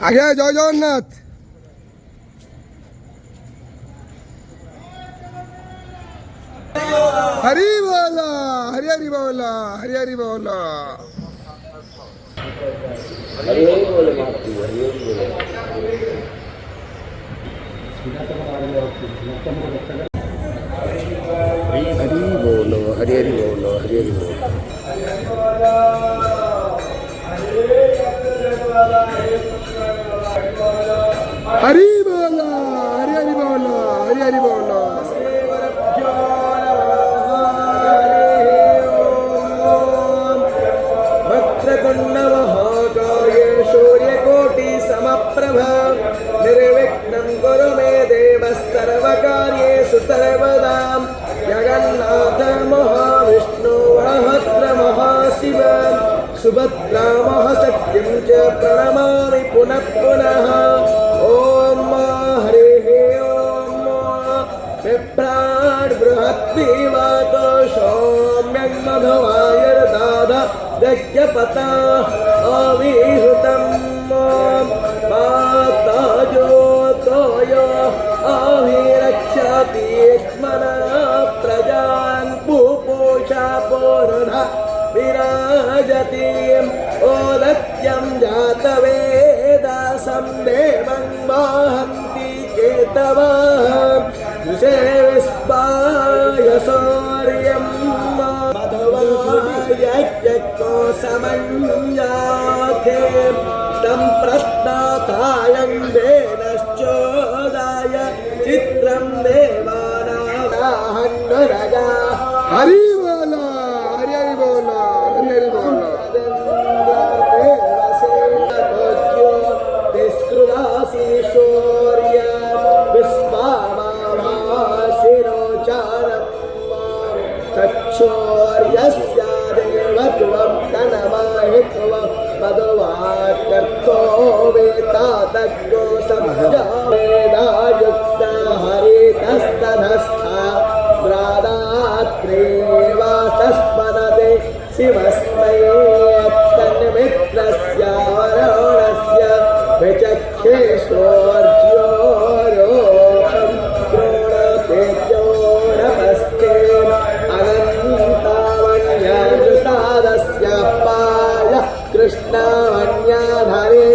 আগে জয় জগন্নাথ। हरी बोला, हरी हरी बोला, हरी हरी बोला, हरी हरी बोले माती, हरी हरी बोले। हरी बोलो, हरी हरी बोलो, हरी हरी बोलो। हरी बोला, हरी हरी बोला, हरी हरी बोला। सूर्यकोटि समप्रभ निर्विघ्नं कुरु मे देव सर्वकार्येषु सर्वदा। जगन्नाथ महाविष्णु वरभद्र महाशिव सुभद्रा महाशक्तिं च प्रणमामि पुनः पुनः। ॐ हरिः ॐ बिभ्राट् बृहद्विवातो सौम्यं मघवायुर्दाध दह्यपता अविहृतं माताजोतोय अभिरक्षति स्मरः प्रजान् पुपोषा पोरुधा विराजति। ओदत्यं जातवेदासं देवं वहन्ति केतवः विषेविस्पाय शौर्यं मधुवायज्ञो समञ्जाते तं प्रश्नातायं वेनश्चोदाय चित्रं देवानाहन्नरगा। हरी बोला, हरी हरी बोला, हरी हरी बोला। चक्षोर्यस्य देवत्वं तन्महित्वं मधुवाक्कर्तो वेतादग्गो समजावेदायुक्त हरितस्तनस्था द्रादात्रेवासस्मरते शिवस्मै तन्मित्रस्य वरुणस्य विचक्षे सोऽर्ज्योरोहं द्रोणतेजो नमस्ते अनन्तावन्याजुसादस्य पाय कृष्णावन्याधरे।